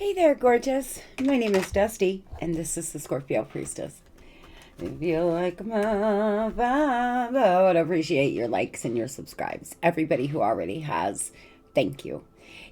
Hey there, gorgeous. My name is Dusty, and this is the Scorpio Priestess. If you like my vibe, I would appreciate your likes and your subscribes. Everybody who already has, thank you.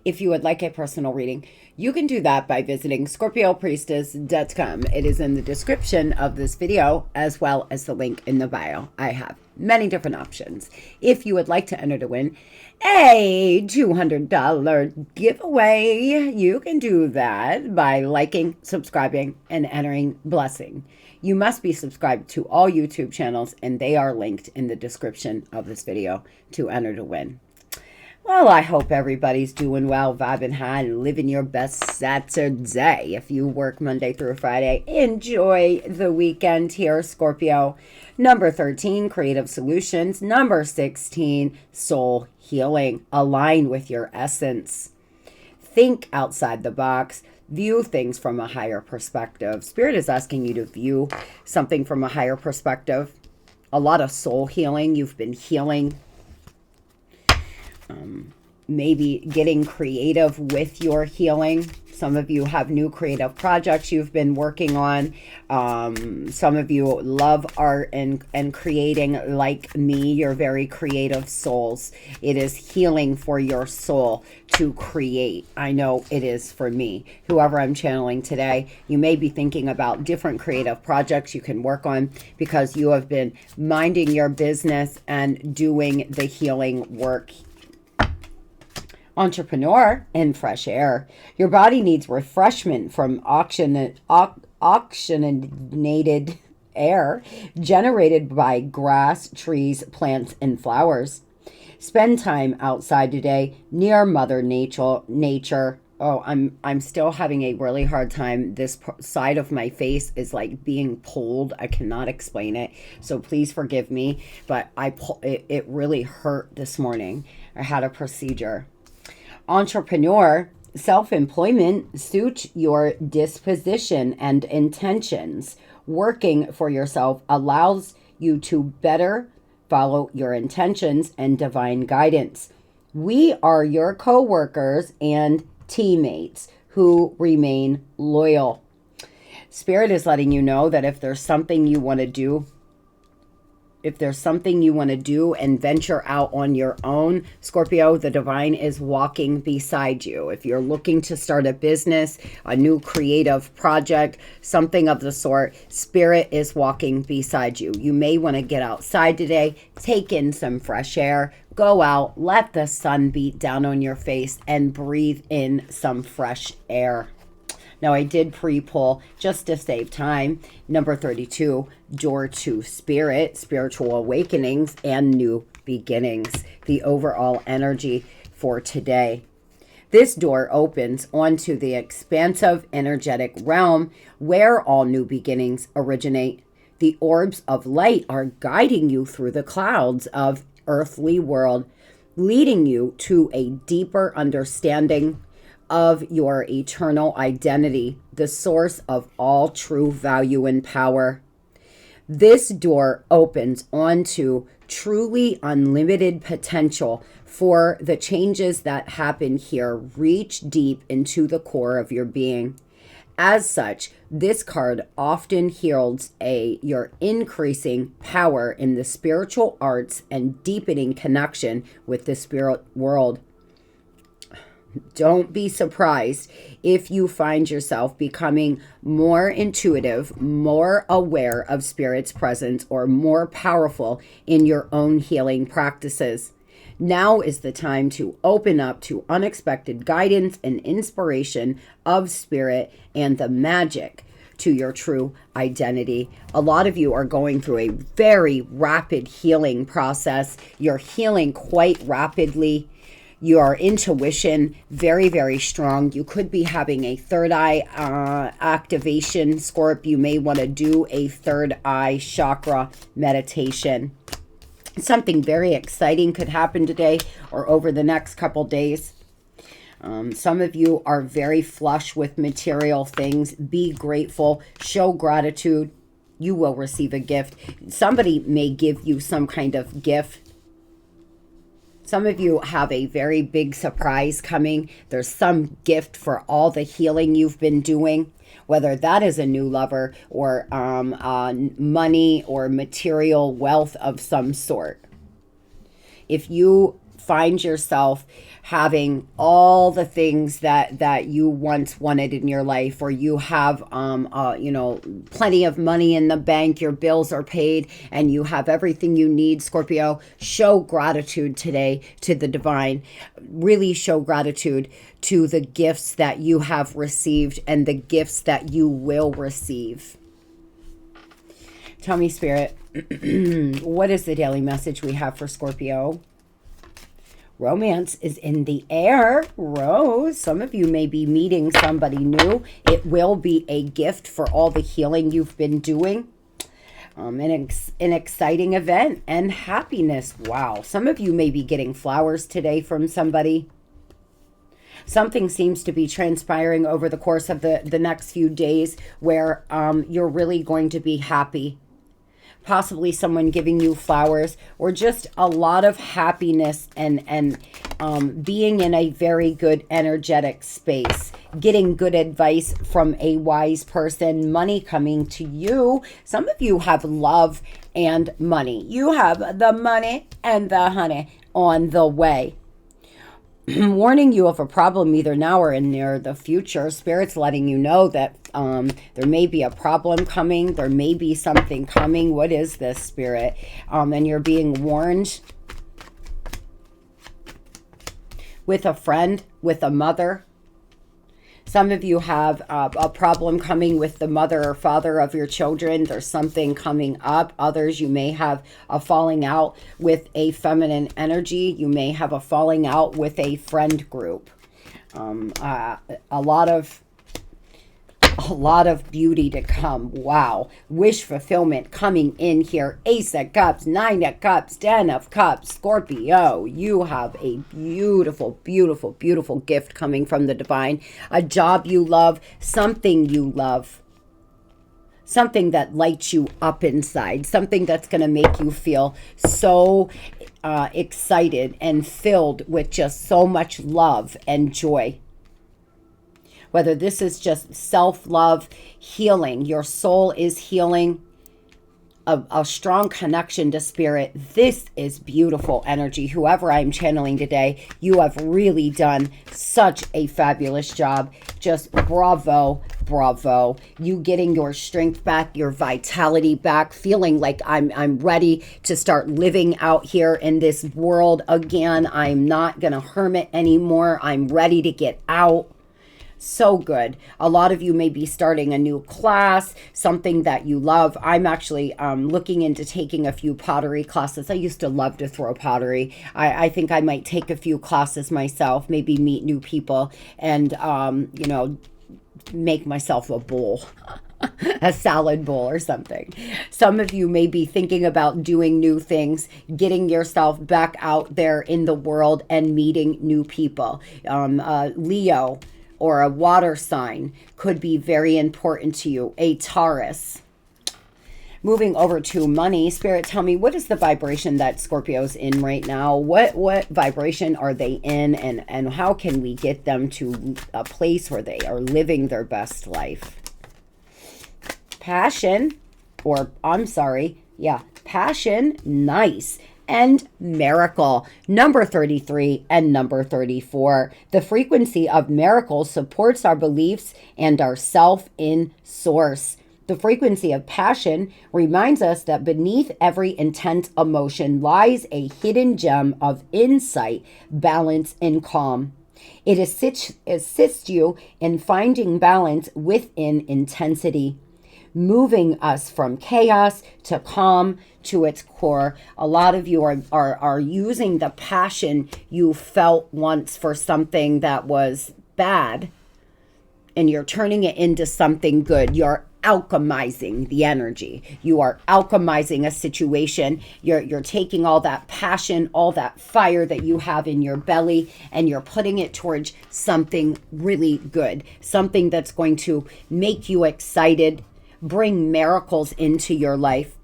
If you would like a personal reading, you can do that by visiting scorpiopriestess.com. It is in the description of this video, as well as the link in the bio. I have many different options. If you would like to enter to win a $200 giveaway, you can do that by liking, subscribing, and entering blessing. You must be subscribed to all YouTube channels, and they are linked in the description of this video to enter to win. Well, I hope everybody's doing well, vibing high, and living your best Saturday. If you work Monday through Friday, enjoy the weekend here, Scorpio. Number 13, creative solutions. Number 16, soul healing. Align with your essence. Think outside the box. View things from a higher perspective. Spirit is asking you to view something from a higher perspective. A lot of soul healing. You've been healing. Maybe getting creative with your healing. Some of you have new creative projects you've been working on. Some of you love art and creating like me. You're very creative souls. It is healing for your soul to create. I know it is for me. Whoever I'm channeling today, you may be thinking about different creative projects you can work on because you have been minding your business and doing the healing work. Entrepreneur and fresh air. Your body needs refreshment from oxygenated air generated by grass, trees, plants, and flowers. Spend time outside today near Mother Nature. Oh, I'm still having a really hard time. This side of my face is like being pulled. I cannot explain it. So please forgive me, but it really hurt this morning. I had a procedure. Entrepreneur, self-employment suits your disposition and intentions. Working for yourself allows you to better follow your intentions and divine guidance. We are your co-workers and teammates who remain loyal. Spirit is letting you know that if there's something you want to do, and venture out on your own, Scorpio, the divine is walking beside you. If you're looking to start a business, a new creative project, something of the sort, Spirit is walking beside you. You may want to get outside today, take in some fresh air, go out, let the sun beat down on your face, and breathe in some fresh air. Now, I did pre-pull just to save time. Number 32, door to spirit, spiritual awakenings, and new beginnings. The overall energy for today. This door opens onto the expansive energetic realm where all new beginnings originate. The orbs of light are guiding you through the clouds of earthly world, leading you to a deeper understanding of your eternal identity, the source of all true value and power. This door opens onto truly unlimited potential for the changes that happen here. Reach deep into the core of your being. As such, this card often heralds your increasing power in the spiritual arts and deepening connection with the spirit world. Don't be surprised if you find yourself becoming more intuitive, more aware of Spirit's presence, or more powerful in your own healing practices. Now is the time to open up to unexpected guidance and inspiration of Spirit and the magic to your true identity. A lot of you are going through a very rapid healing process. You're healing quite rapidly. Your intuition, very, very strong. You could be having a third eye activation. Scorp, you may want to do a third eye chakra meditation. Something very exciting could happen today or over the next couple days. Some of you are very flush with material things. Be grateful. Show gratitude. You will receive a gift. Somebody may give you some kind of gift. Some of you have a very big surprise coming. There's some gift for all the healing you've been doing, whether that is a new lover or money or material wealth of some sort. If you find yourself having all the things that you once wanted in your life, or you have plenty of money in the bank, your bills are paid, and you have everything you need, Scorpio, show gratitude today to the divine. Really show gratitude to the gifts that you have received and the gifts that you will receive. Tell me, Spirit, what is the daily message we have for Scorpio? Romance is in the air, Rose. Some of you may be meeting somebody new. It will be a gift for all the healing you've been doing. An exciting event and happiness. Wow. Some of you may be getting flowers today from somebody. Something seems to be transpiring over the course of the next few days where you're really going to be happy. Possibly someone giving you flowers, or just a lot of happiness and being in a very good energetic space, getting good advice from a wise person, money coming to you. Some of you have love and money. You have the money and the honey on the way. Warning you of a problem either now or in near the future. Spirit's letting you know that there may be a problem coming. There may be something coming. What is this, Spirit? And you're being warned. With a friend, with a mother. Some of you have a problem coming with the mother or father of your children. There's something coming up. Others, you may have a falling out with a feminine energy. You may have a falling out with a friend group. A lot of beauty to come. Wow. Wish fulfillment coming in here. Ace of Cups, Nine of Cups, Ten of Cups. Scorpio, you have a beautiful, beautiful, beautiful gift coming from the divine. A job you love, something you love. Something that lights you up inside. Something that's going to make you feel so excited and filled with just so much love and joy. Whether this is just self-love, healing, your soul is healing, a strong connection to spirit. This is beautiful energy. Whoever I'm channeling today, you have really done such a fabulous job. Just bravo, bravo. You getting your strength back, your vitality back, feeling like I'm ready to start living out here in this world again. I'm not going to hermit anymore. I'm ready to get out. So good. A lot of you may be starting a new class, something that you love. I'm actually looking into taking a few pottery classes. I used to love to throw pottery. I think I might take a few classes myself, maybe meet new people and, make myself a bowl. A salad bowl or something. Some of you may be thinking about doing new things, getting yourself back out there in the world and meeting new people. Leo or a water sign could be very important to you. A Taurus. Moving over to money, Spirit, tell me, what is the vibration that Scorpio's in right now? What vibration are they in, and how can we get them to a place where they are living their best life? Passion, passion, nice. And miracle, number 33 and number 34. The frequency of miracles supports our beliefs and our self in source. The frequency of passion reminds us that beneath every intense emotion lies a hidden gem of insight, balance, and calm. It assists you in finding balance within intensity, moving us from chaos to calm to its core. A lot of you are using the passion you felt once for something that was bad, and you're turning it into something good. You're alchemizing the energy. You are alchemizing a situation. You're taking all that passion, all that fire that you have in your belly, and you're putting it towards something really good, something that's going to make you excited, bring miracles into your life.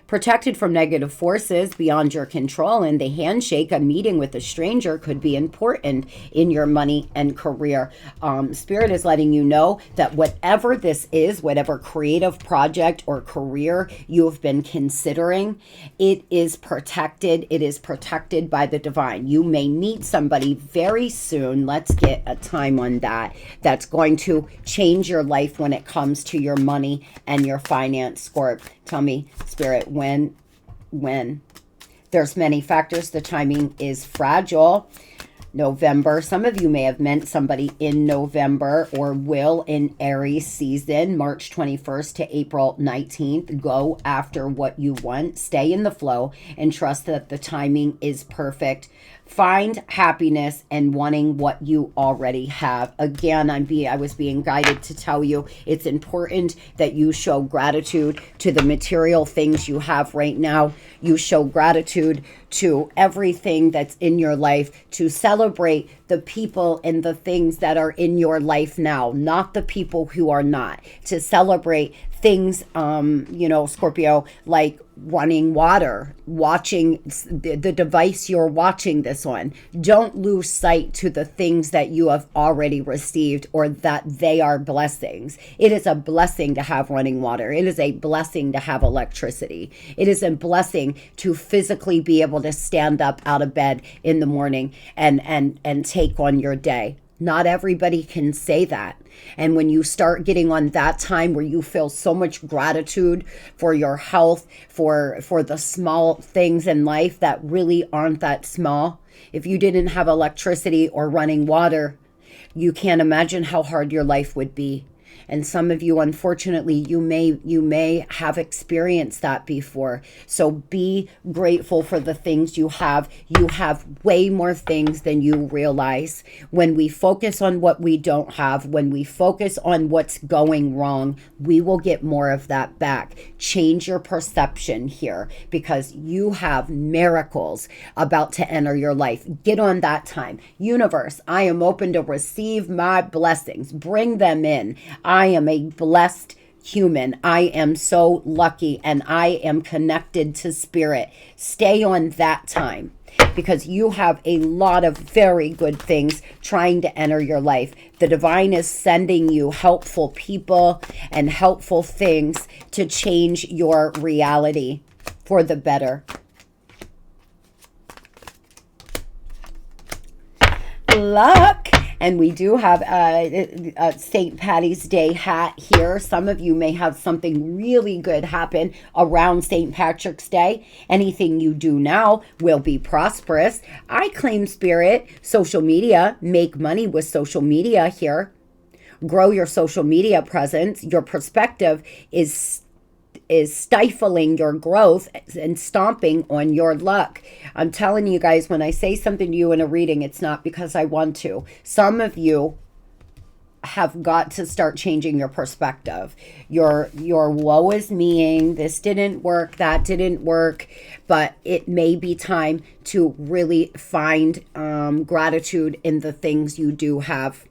protected from negative forces beyond your control. And the handshake, a meeting with a stranger, could be important in your money and career. Spirit is letting you know that whatever this is, whatever creative project or career you have been considering, it is protected. It is protected by the divine. You may meet somebody very soon. Let's get a time on that. That's going to change your life when it comes to your money and your finance. Scorp, tell me, Spirit, when? There's many factors. The timing is fragile. November. Some of you may have met somebody in November or will in Aries season, March 21st to April 19th. Go after what you want. Stay in the flow and trust that the timing is perfect. Find happiness and wanting what you already have. Again, I was being guided to tell you it's important that you show gratitude to the material things you have right now. You show gratitude to everything that's in your life, to celebrate the people and the things that are in your life now, not the people who are not. To celebrate things, Scorpio, like running water, watching the device you're watching this on. Don't lose sight to the things that you have already received or that they are blessings. It is a blessing to have running water. It is a blessing to have electricity. It is a blessing to physically be able to stand up out of bed in the morning and take on your day. Not everybody can say that. And when you start getting on that time where you feel so much gratitude for your health, for the small things in life that really aren't that small. If you didn't have electricity or running water, you can't imagine how hard your life would be. And some of you, unfortunately, you may have experienced that before. So be grateful for the things you have. You have way more things than you realize. When we focus on what we don't have, when we focus on what's going wrong, we will get more of that back. Change your perception here because you have miracles about to enter your life. Get on that time. Universe, I am open to receive my blessings. Bring them in. I am a blessed human. I am so lucky and I am connected to spirit. Stay on that time because you have a lot of very good things trying to enter your life. The divine is sending you helpful people and helpful things to change your reality for the better. Luck. And we do have a St. Patty's Day hat here. Some of you may have something really good happen around St. Patrick's Day. Anything you do now will be prosperous. I claim spirit, social media, make money with social media here. Grow your social media presence. Your perspective is stifling your growth and stomping on your luck. I'm telling you guys, when I say something to you in a reading, it's not because I want to. Some of you have got to start changing your perspective. Your woe is meing, this didn't work, that didn't work, but it may be time to really find gratitude in the things you do have.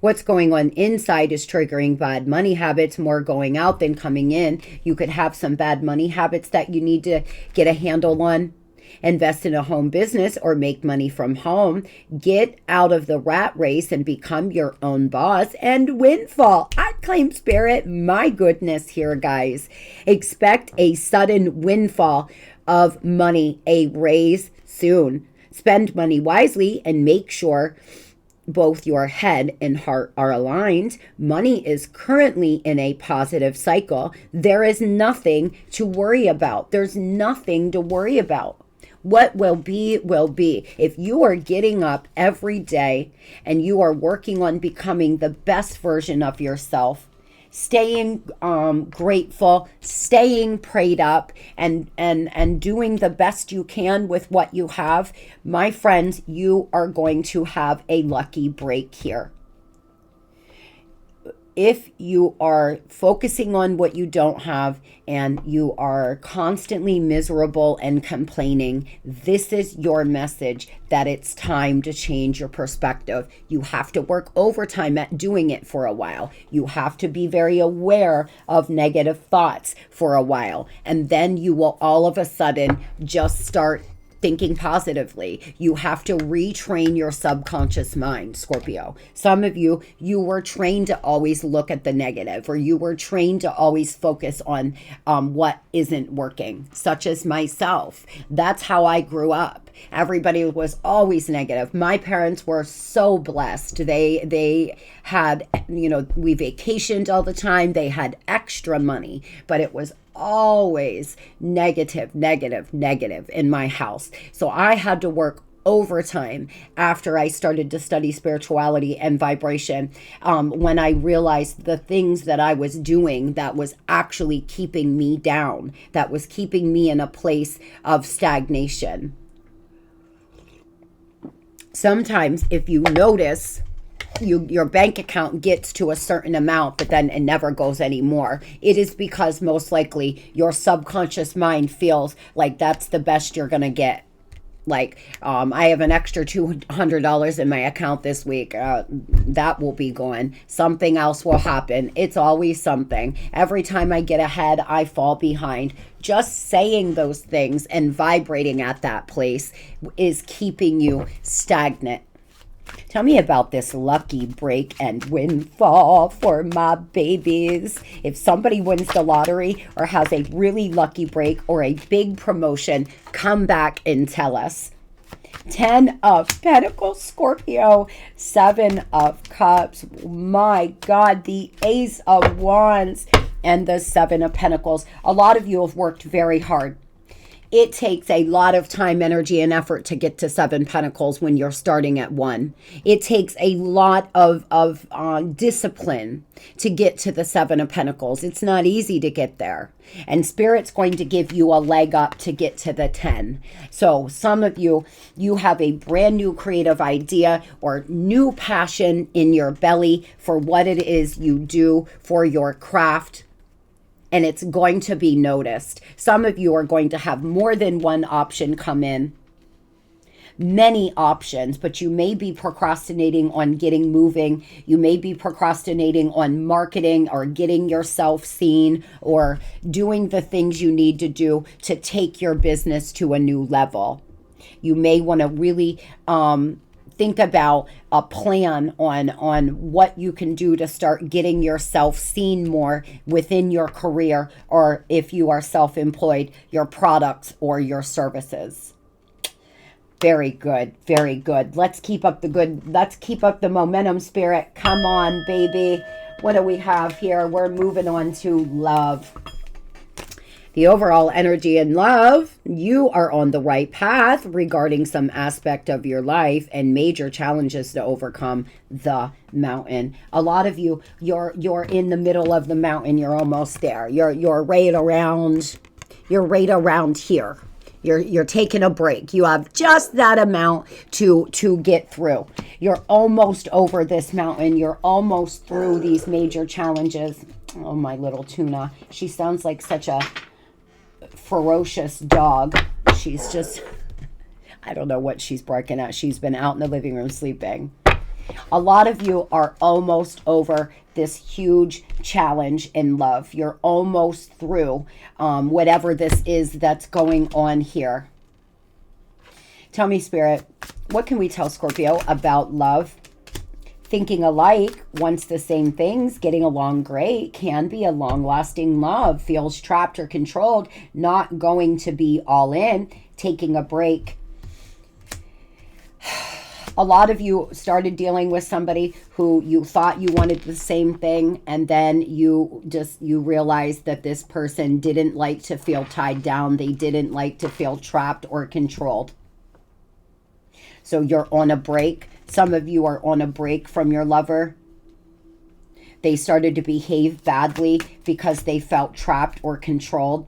What's going on inside is triggering bad money habits, more going out than coming in. You could have some bad money habits that you need to get a handle on. Invest in a home business or make money from home. Get out of the rat race and become your own boss. And windfall. I claim spirit. My goodness here, guys. Expect a sudden windfall of money, a raise soon. Spend money wisely and make sure both your head and heart are aligned. Money is currently in a positive cycle. There is nothing to worry about. There's nothing to worry about. What will be, will be. If you are getting up every day and you are working on becoming the best version of yourself, staying grateful, staying prayed up, and doing the best you can with what you have, my friends, you are going to have a lucky break here. if you are focusing on what you don't have and you are constantly miserable and complaining, this is your message that it's time to change your perspective. You have to work overtime at doing it for a while. You have to be very aware of negative thoughts for a while. And then you will all of a sudden just start thinking positively. You have to retrain your subconscious mind, Scorpio. Some of you were trained to always look at the negative, or you were trained to always focus on what isn't working, such as myself. That's how I grew up. Everybody was always negative. My parents were so blessed. They had, we vacationed all the time. They had extra money, but it was always negative in my house. So I had to work overtime after I started to study spirituality and vibration, when I realized the things that I was doing that was actually keeping me down, that was keeping me in a place of stagnation. Sometimes if you notice, your bank account gets to a certain amount, but then it never goes anymore. It is because most likely your subconscious mind feels like that's the best you're going to get. Like, I have an extra $200 in my account this week. That will be gone. Something else will happen. It's always something. Every time I get ahead, I fall behind. Just saying those things and vibrating at that place is keeping you stagnant. Tell me about this lucky break and windfall for my babies. If somebody wins the lottery or has a really lucky break or a big promotion, come back and tell us. 10 of Pentacles, Scorpio. 7 of Cups. My God, the Ace of Wands and the 7 of Pentacles. A lot of you have worked very hard. It takes a lot of time, energy, and effort to get to 7 Pentacles when you're starting at 1. It takes a lot of discipline to get to the 7 of Pentacles. It's not easy to get there. And Spirit's going to give you a leg up to get to the 10. So some of you have a brand new creative idea or new passion in your belly for what it is you do for your craft. And it's going to be noticed. Some of you are going to have more than one option come in. Many options, but you may be procrastinating on getting moving. You may be procrastinating on marketing or getting yourself seen or doing the things you need to do to take your business to a new level. You may want to really think about a plan on what you can do to start getting yourself seen more within your career, or if you are self-employed, your products or your services. Very good. Very good. Let's keep up the good. Let's keep up the momentum, Spirit. Come on, baby. What do we have here? We're moving on to love. The overall energy in love, you are on the right path regarding some aspect of your life and major challenges to overcome the mountain. A lot of you, you're in the middle of the mountain. You're almost there. You're right around here. You're taking a break. You have just that amount to get through. You're almost over this mountain. You're almost through these major challenges. Oh, my little tuna. She sounds like such a ferocious dog. She's just, I don't know what she's barking at. She's been out in the living room sleeping. A lot of you are almost over this huge challenge in love. You're almost through whatever this is that's going on here. Tell me, Spirit, what can we tell Scorpio about love? Thinking alike, wants the same things, getting along great, can be a long-lasting love, feels trapped or controlled, not going to be all in, taking a break. A lot of you started dealing with somebody who you thought you wanted the same thing, and then you realized that this person didn't like to feel tied down. They didn't like to feel trapped or controlled. So you're on a break. Some of you are on a break from your lover. They started to behave badly because they felt trapped or controlled.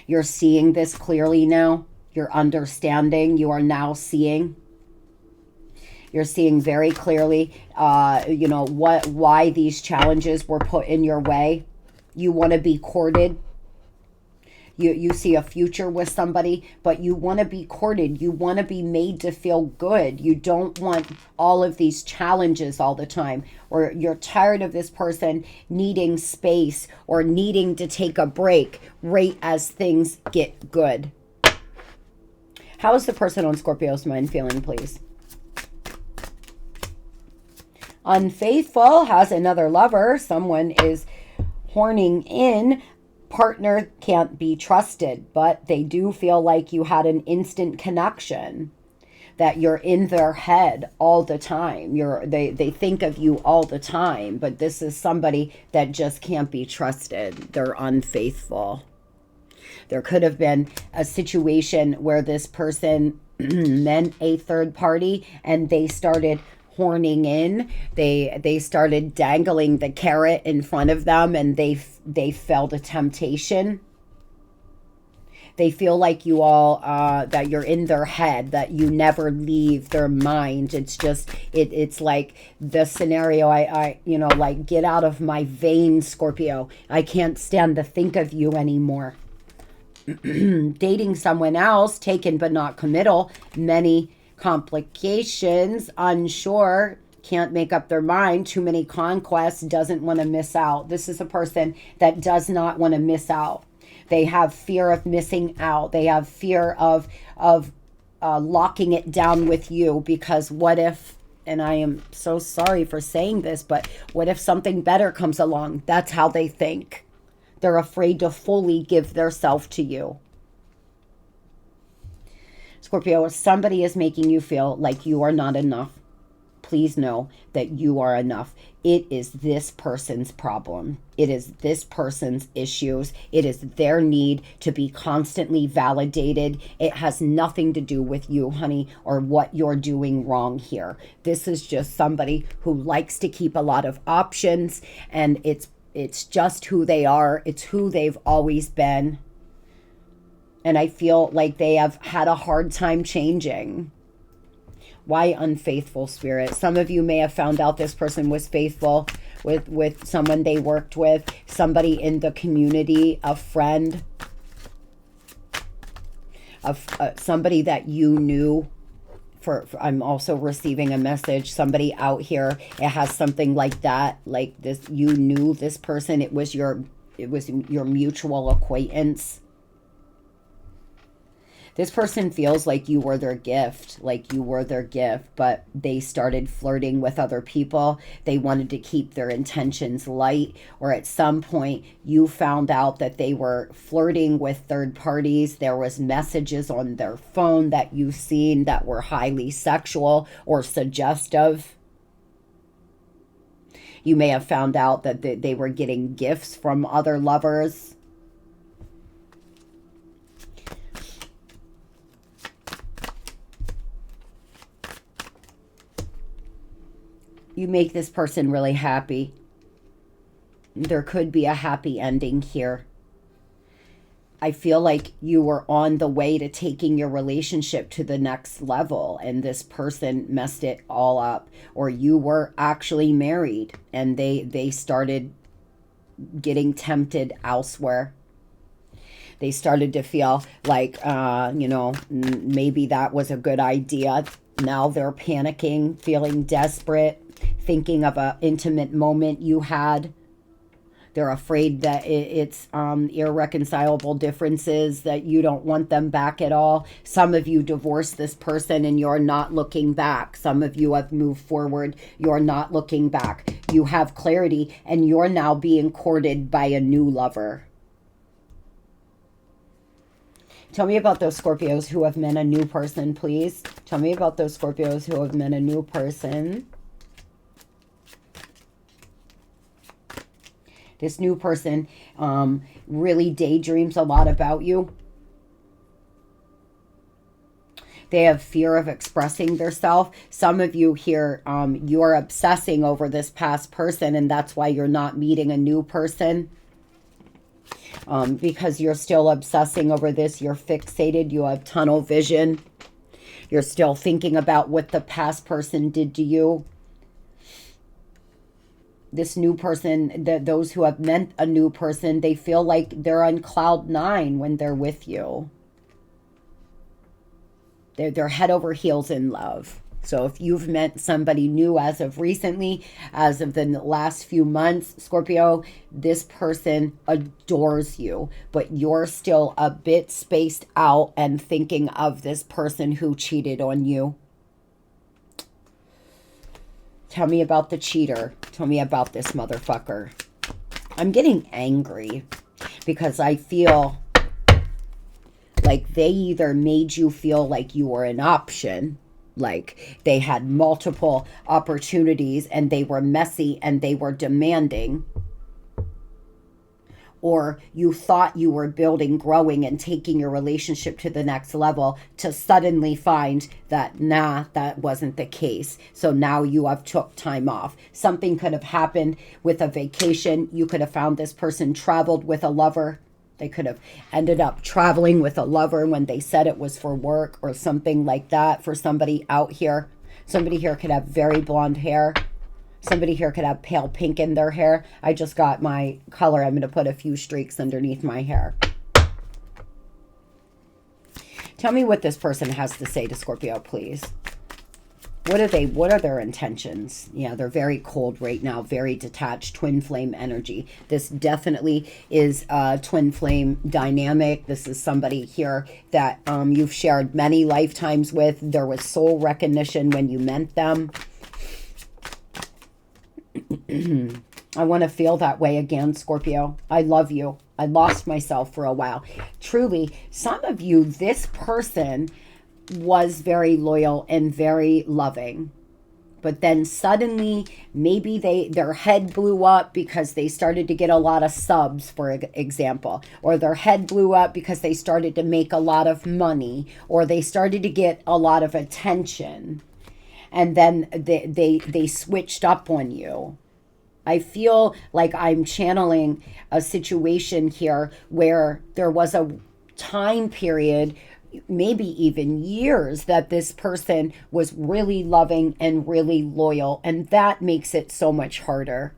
You're seeing this clearly now. You're understanding. You are now seeing. You're seeing very clearly, you know, why these challenges were put in your way. You want to be courted. You see a future with somebody, but you want to be courted. You want to be made to feel good. You don't want all of these challenges all the time, or you're tired of this person needing space or needing to take a break right as things get good. How is the person on Scorpio's mind feeling, please? Unfaithful has another lover. Someone is horning in. Partner can't be trusted, but they do feel like you had an instant connection, that you're in their head all the time. They think of you all the time, but this is somebody that just can't be trusted. They're unfaithful. There could have been a situation where this person meant a third party and they started horning in. They started dangling the carrot in front of them, and they fell to temptation. They feel like you all that you're in their head, that you never leave their mind. It's just it's like the scenario, I you know, like, get out of my veins, Scorpio. I can't stand to think of you anymore. Dating someone else, taken but not committal, many complications, unsure, can't make up their mind, too many conquests, doesn't want to miss out. This is a person that does not want to miss out. They have fear of missing out. They have fear of locking it down with you, because what if, and I am so sorry for saying this, but what if something better comes along? That's how they think. They're afraid to fully give their self to you. Scorpio, if somebody is making you feel like you are not enough, please know that you are enough. It is this person's problem. It is this person's issues. It is their need to be constantly validated. It has nothing to do with you, honey, or what you're doing wrong here. This is just somebody who likes to keep a lot of options, and it's just who they are. It's who they've always been. And I feel like they have had a hard time changing. Why unfaithful, Spirit? Some of you may have found out this person was faithful with someone they worked with, somebody in the community, a friend, of somebody that you knew. I'm also receiving a message, somebody out here, it has something like that, like this, you knew this person, it was your mutual acquaintance. This person feels like you were their gift, but they started flirting with other people. They wanted to keep their intentions light, or at some point you found out that they were flirting with third parties. There was messages on their phone that you've seen that were highly sexual or suggestive. You may have found out that they were getting gifts from other lovers. You make this person really happy. There could be a happy ending here. I feel like you were on the way to taking your relationship to the next level, and this person messed it all up. Or you were actually married and they started getting tempted elsewhere. They started to feel like, maybe that was a good idea. Now they're panicking, feeling desperate, thinking of an intimate moment you had. They're afraid that it's irreconcilable differences, that you don't want them back at all. Some of you divorced this person and you're not looking back. Some of you have moved forward. You're not looking back. You have clarity and you're now being courted by a new lover. Tell me about those Scorpios who have met a new person, please. Tell me about those Scorpios who have met a new person. This new person really daydreams a lot about you. They have fear of expressing themselves. Some of you here, you're obsessing over this past person, and that's why you're not meeting a new person. Because you're still obsessing over this. You're fixated. You have tunnel vision. You're still thinking about what the past person did to you. This new person, those who have met a new person, they feel like they're on cloud 9 when they're with you. They're head over heels in love. So if you've met somebody new as of recently, as of the last few months, Scorpio, this person adores you, but you're still a bit spaced out and thinking of this person who cheated on you. Tell me about the cheater. Tell me about this motherfucker. I'm getting angry because I feel like they either made you feel like you were an option, like they had multiple opportunities and they were messy and they were demanding, or you thought you were building, growing, and taking your relationship to the next level to suddenly find that, nah, that wasn't the case. So now you have took time off. Something could have happened with a vacation. You could have found this person traveled with a lover. They could have ended up traveling with a lover when they said it was for work or something like that for somebody out here. Somebody here could have very blonde hair. Somebody here could have pale pink in their hair. I just got my color. I'm going to put a few streaks underneath my hair. Tell me what this person has to say to Scorpio, please. What are their intentions? Yeah, they're very cold right now, very detached, twin flame energy. This definitely is a twin flame dynamic. This is somebody here that you've shared many lifetimes with. There was soul recognition when you met them. I want to feel that way again, Scorpio. I love you. I lost myself for a while. Truly, some of you, this person was very loyal and very loving. But then suddenly, maybe their head blew up because they started to get a lot of subs, for example. Or their head blew up because they started to make a lot of money. Or they started to get a lot of attention. And then they switched up on you. I feel like I'm channeling a situation here where there was a time period, maybe even years, that this person was really loving and really loyal. And that makes it so much harder.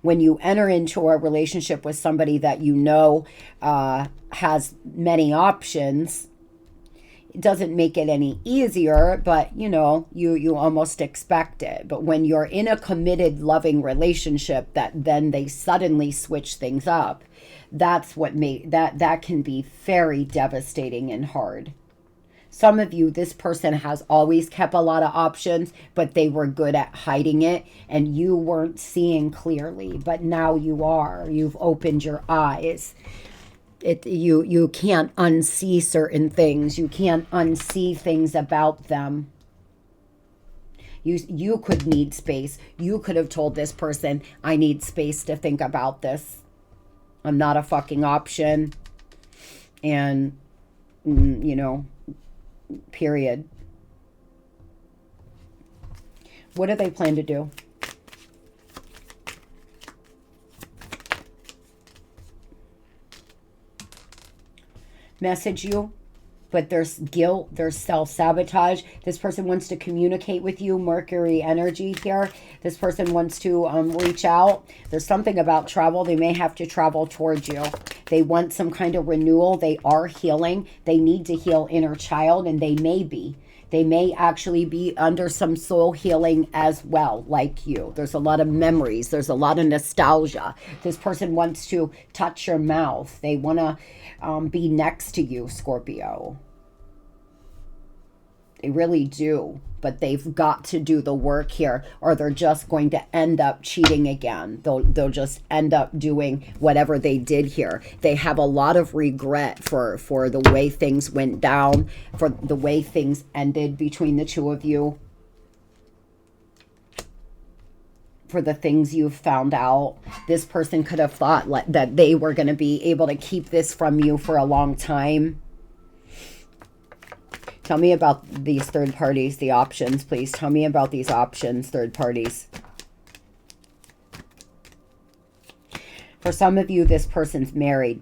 When you enter into a relationship with somebody that you know has many options, it doesn't make it any easier, but you know, you almost expect it. But when you're in a committed, loving relationship that then they suddenly switch things up, that's what that can be very devastating and hard. Some of you, this person has always kept a lot of options, but they were good at hiding it and you weren't seeing clearly, but now you are. You've opened your eyes. You can't unsee certain things. You can't unsee things about them. You could need space. You could have told this person, I need space to think about this. I'm not a fucking option. And, you know, period. What do they plan to do? Message you, but there's guilt, there's self-sabotage. This person wants to communicate with you, Mercury energy here. This person wants to reach out. There's something about travel. They may have to travel towards you. They want some kind of renewal. They are healing. They need to heal inner child, and they may be. They may actually be under some soul healing as well, like you. There's a lot of memories. There's a lot of nostalgia. This person wants to touch your mouth. They want to be next to you, Scorpio. They really do. But they've got to do the work here, or they're just going to end up cheating again. They'll just end up doing whatever they did here. They have a lot of regret for the way things went down, for the way things ended between the two of you, for the things you've found out. This person could have thought that they were going to be able to keep this from you for a long time. Tell me about these third parties, the options, please. Tell me about these options, third parties. For some of you, this person's married.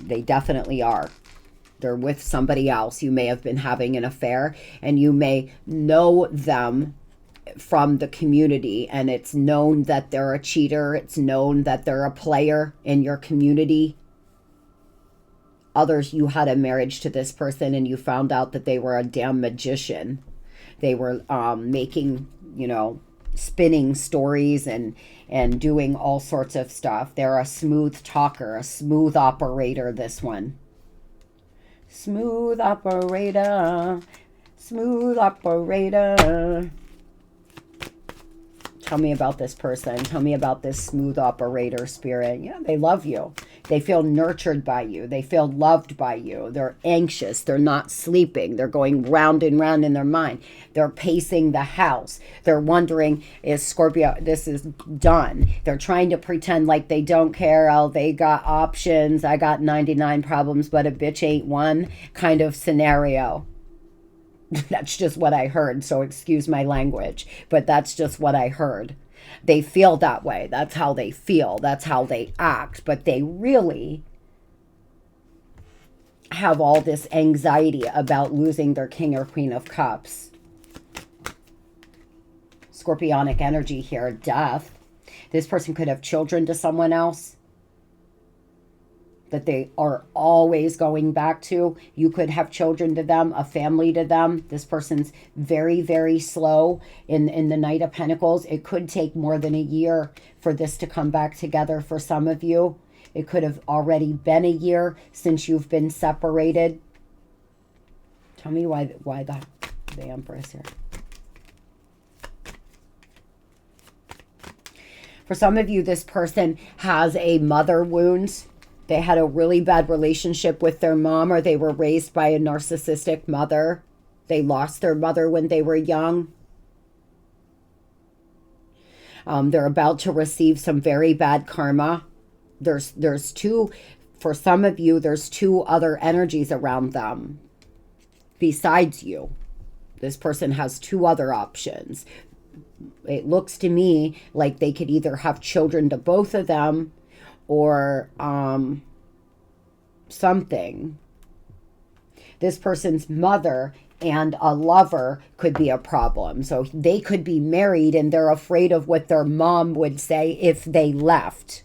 They definitely are. They're with somebody else. You may have been having an affair, and you may know them from the community, and it's known that they're a cheater. It's known that they're a player in your community. Others, you had a marriage to this person and you found out that they were a damn magician. They were making, spinning stories and doing all sorts of stuff. They're a smooth talker, a smooth operator, this one. Smooth operator, smooth operator. Tell me about this person. Tell me about this smooth operator spirit. Yeah, they love you. They feel nurtured by you. They feel loved by you. They're anxious. They're not sleeping. They're going round and round in their mind. They're pacing the house. They're wondering, is Scorpio, this is done. They're trying to pretend like they don't care. Oh, they got options. I got 99 problems, but a bitch ain't one kind of scenario. That's just what I heard, so excuse my language, but that's just what I heard. They feel that way. That's how they feel. That's how they act, but they really have all this anxiety about losing their King or Queen of Cups. Scorpionic energy here, death. This person could have children to someone else that they are always going back to. You could have children to them, a family to them. This person's very, very slow in the Knight of Pentacles. It could take more than a year for this to come back together for some of you. It could have already been a year since you've been separated. Tell me why the Empress here. For some of you, this person has a mother wound. They had a really bad relationship with their mom, or they were raised by a narcissistic mother. They lost their mother when they were young. They're about to receive some very bad karma. There's two, for some of you, there's two other energies around them besides you. This person has two other options. It looks to me like they could either have children to both of them, or something. This person's mother and a lover could be a problem. So they could be married and they're afraid of what their mom would say if they left.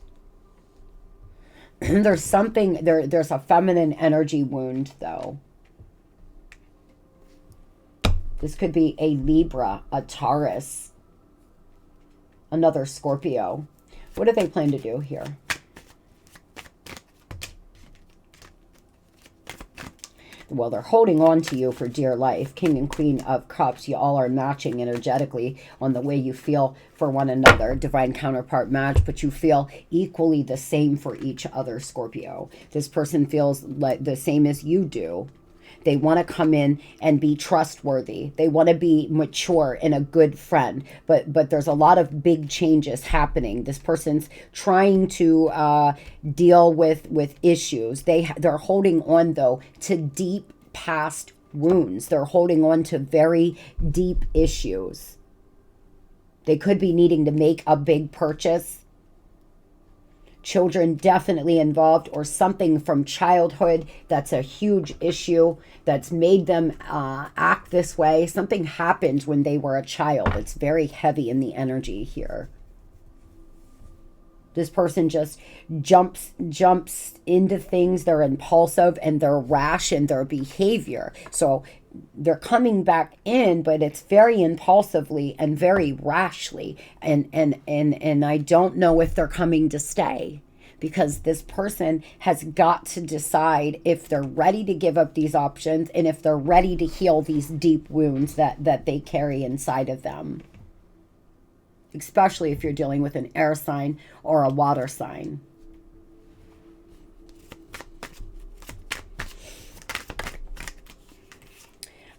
There's something, there's a feminine energy wound though. This could be a Libra, a Taurus, another Scorpio. What do they plan to do here? Well, they're holding on to you for dear life. King and Queen of Cups, you all are matching energetically on the way you feel for one another. Divine counterpart match, but you feel equally the same for each other, Scorpio. This person feels like the same as you do. They want to come in and be trustworthy. They want to be mature and a good friend. But there's a lot of big changes happening. This person's trying to deal with issues. They're holding on, though, to deep past wounds. They're holding on to very deep issues. They could be needing to make a big purchase. Children definitely involved, or something from childhood that's a huge issue that's made them act this way. Something happened when they were a child. It's very heavy in the energy here. This person just jumps into things. They're impulsive and they're rash in their behavior. So they're coming back in, but it's very impulsively and very rashly. And I don't know if they're coming to stay, because this person has got to decide if they're ready to give up these options and if they're ready to heal these deep wounds that they carry inside of them. Especially if you're dealing with an air sign or a water sign.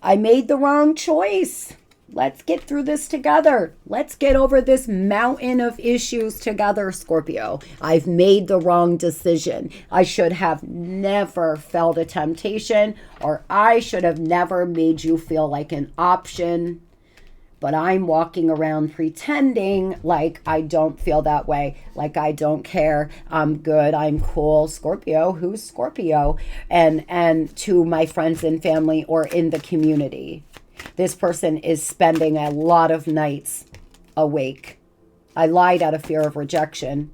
I made the wrong choice. Let's get through this together. Let's get over this mountain of issues together, Scorpio. I've made the wrong decision. I should have never felt a temptation, or I should have never made you feel like an option. but I'm walking around pretending like I don't feel that way, like I don't care, I'm good, I'm cool. Scorpio, who's Scorpio? And to my friends and family or in the community. This person is spending a lot of nights awake. I lied out of fear of rejection.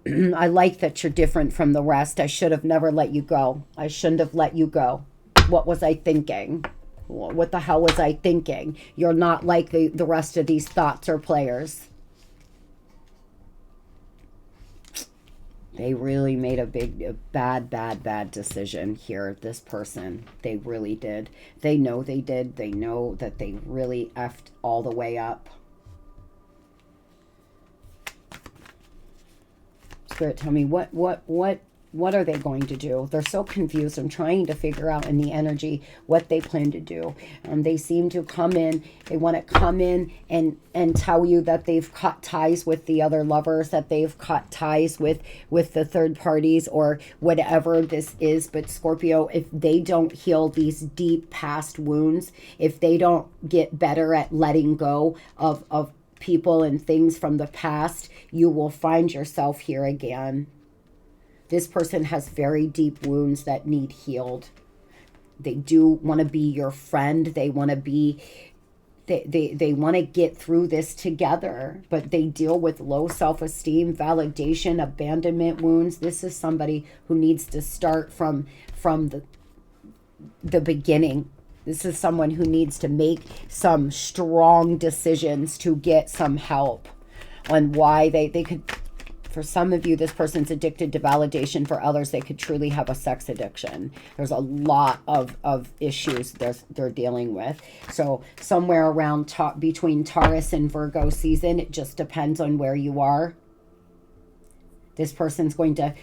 I like that you're different from the rest. I should have never let you go. I shouldn't have let you go. What was I thinking? What the hell was I thinking? You're not like the rest of these thoughts or players. They really made a bad decision here, this person. They really did. They know they did. They know that they really effed all the way up. Spirit, tell me, what are they going to do? They're so confused. I'm trying to figure out in the energy what they plan to do. They seem to come in. They want to come in and tell you that they've cut ties with the other lovers, that they've cut ties with the third parties or whatever this is. But Scorpio, if they don't heal these deep past wounds, if they don't get better at letting go of people and things from the past, you will find yourself here again. This person has very deep wounds that need healed. They do want to be your friend. They want to be, they want to get through this together, but they deal with low self-esteem, validation, abandonment wounds. This is somebody who needs to start from the beginning. This is someone who needs to make some strong decisions to get some help on why they could. For some of you, this person's addicted to validation. For others, they could truly have a sex addiction. There's a lot of issues they're dealing with. So somewhere around between Taurus and Virgo season, it just depends on where you are. This person's going to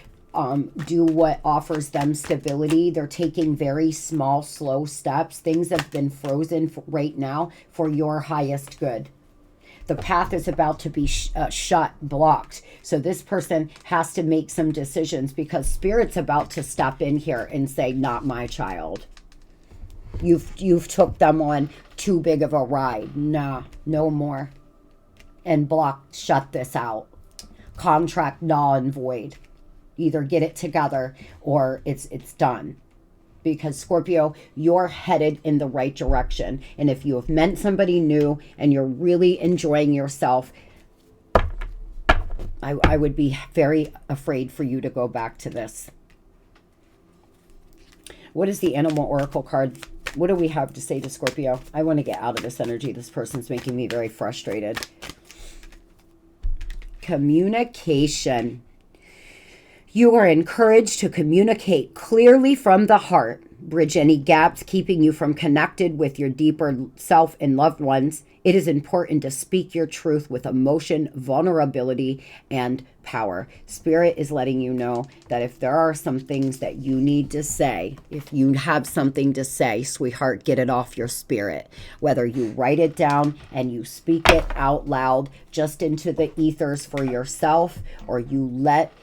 do what offers them stability. They're taking very small, slow steps. Things have been frozen right now for your highest good. The path is about to be blocked. So this person has to make some decisions because Spirit's about to step in here and say, not my child. You've took them on too big of a ride. Nah, no more. And shut this out. Contract null and void. Either get it together or it's done. Because Scorpio, you're headed in the right direction. And if you have met somebody new and you're really enjoying yourself, I would be very afraid for you to go back to this. What is the Animal Oracle card? What do we have to say to Scorpio? I want to get out of this energy. This person's making me very frustrated. Communication. You are encouraged to communicate clearly from the heart. Bridge any gaps keeping you from connected with your deeper self and loved ones. It is important to speak your truth with emotion, vulnerability, and power. Spirit is letting you know that if there are some things that you need to say, if you have something to say, sweetheart, get it off your spirit. Whether you write it down and you speak it out loud just into the ethers for yourself, or you let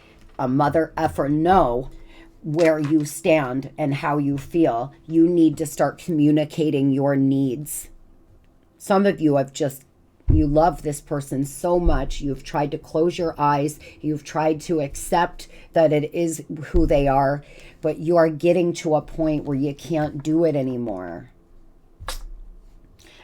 a mother effer know where you stand and how you feel, you need to start communicating your needs. Some of you you love this person so much, you've tried to close your eyes, you've tried to accept that it is who they are, but you are getting to a point where you can't do it anymore.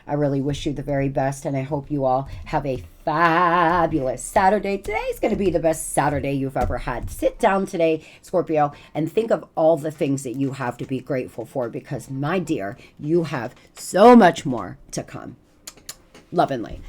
I really wish you the very best, and I hope you all have a fabulous Saturday. Today's going to be the best Saturday you've ever had. Sit down today, Scorpio, and think of all the things that you have to be grateful for, because, my dear, you have so much more to come. Love and light.